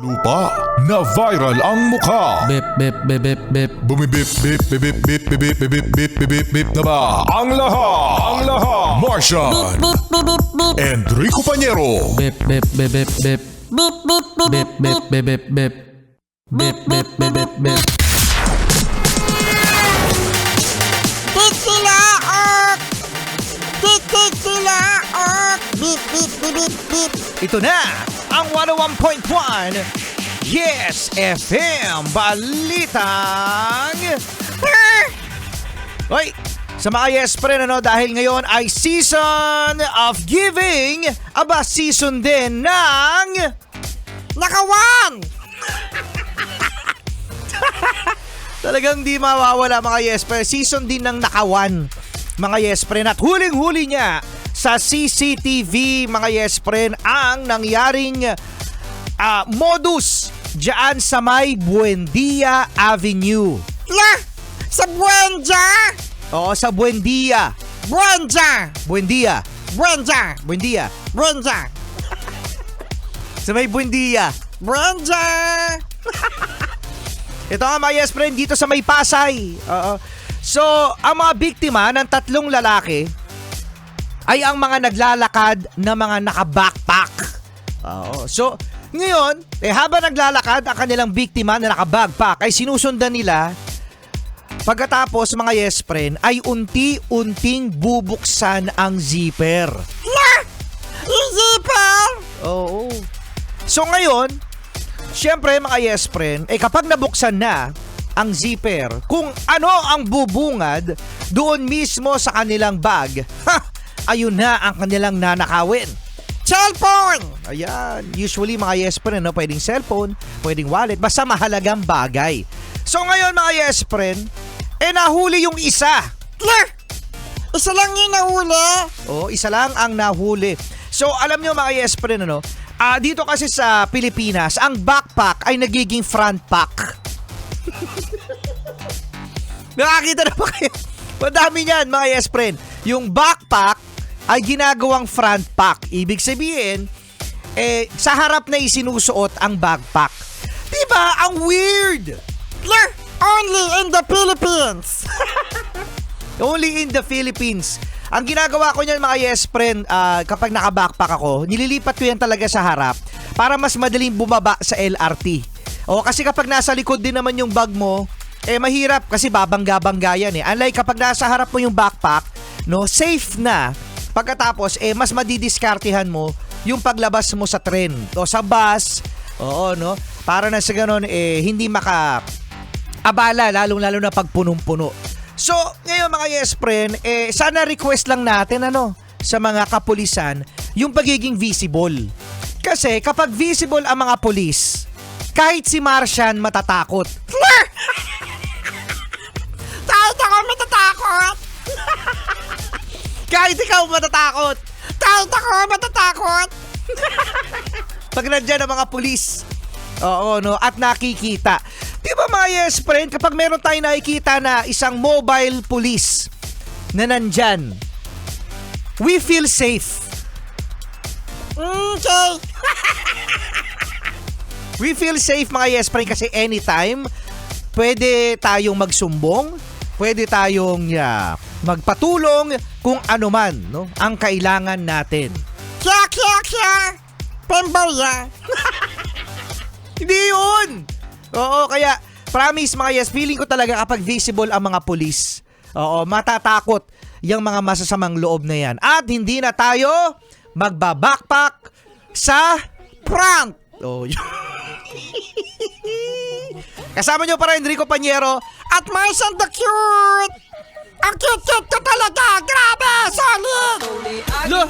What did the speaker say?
Lupa na viral ang mukha. Bip, bip, bip, bip, bip. Bumibip, bip, bip, bip, bip, bip, bip, bip, bip, bip, bip, bip na ba? Ang lahat! Martian! Enrico Pañero! Bip, bip, bip, bip, bip. Bip, bip, bip, bip, bip, bip, bip. Bip, bip, bip, bip, bip. Tikilaok! Tikilaok! Bip, bip, bip, bip, bip. Ito na ang 101.1 Yes FM Balitang Hoy, sa mga Yes Pre, dahil ngayon ay season of giving, aba season din ng Nakawan! talagang di mawawala mga Yes Pre, season din ng nakawan mga Yes Pre, at huling-huli niya sa CCTV mga Yes Pre ang nangyaring modus diyan sa may Buendia Avenue. La! Sa Buendia! Oo, sa Buendia. Buendia! Buendia. Buendia! Buendia. Buendia! Sa may Buendia. Buendia! Ito nga mga Yes Friend, dito sa may Pasay. Oo. So, ang mga biktima ng 3 lalaki ay ang mga naglalakad na mga naka-backpack. Oo. So, ngayon, habang naglalakad ang kanilang biktima na naka-backpack ay sinusundan nila. Pagkatapos mga Yes Friend ay unti-unting bubuksan ang zipper. La! Yung zipper! Oo. So ngayon, syempre mga Yes Friend, kapag nabuksan na ang zipper, kung ano ang bubungad doon mismo sa kanilang bag, ayun na ang kanilang nanakawin. Cellphone! Ayan, usually mga Yes Friend, pwedeng cellphone, pwedeng wallet, basta mahalagang bagay. So ngayon mga Yes Friend, nahuli yung isa. La! Isa lang yung nahuli. Oo, isa lang ang nahuli. So alam nyo mga Yes Friend, dito kasi sa Pilipinas, ang backpack ay nagiging front pack. Nakakita na ba kayo? Madami niyan mga Yes Friend. Yung backpack ay ginagawang front pack. Ibig sabihin, sa harap na isinusuot ang backpack. Diba? Ang weird! La! Only in the Philippines. Only in the Philippines. Ang ginagawa ko niyan mga Yes Friend, kapag naka-backpack ako, nililipat ko yan talaga sa harap para mas madaling bumaba sa LRT. O kasi kapag nasa likod din naman yung bag mo, mahirap kasi babangga-bangga yan eh. Unlike kapag nasa harap mo yung backpack, safe na. Pagkatapos, mas madidiskartehan mo yung paglabas mo sa tren o sa bus. Oo, para na sa ganun, hindi abala, lalong-lalo na pag punong-puno. So, ngayon mga Yes Friend, sana request lang natin sa mga kapulisan yung pagiging visible. Kasi kapag visible ang mga pulis, kahit si Martian matatakot. Kahit ako matatakot. Kahit ikaw matatakot. Kahit ako matatakot. Pag nandyan ang mga pulis. Oo, at nakikita. Di ba mga Yes Friend, kapag meron tayo nakikita na isang mobile police na nandyan, we feel safe. Okay. We feel safe mga Yes Friend kasi anytime, pwede tayong magsumbong, pwede tayong magpatulong kung ano man ang kailangan natin. Kya. Pemboya. Hindi yun! Oo, kaya promise mga Yes, feeling ko talaga kapag visible ang mga pulis, matatakot yung mga masasamang loob na yan. At hindi na tayo magbabackpack sa Front. Kasama nyo para Enrico Pañero At Martian the Cute. Ang cute ko talaga. Grabe, solid. Lo,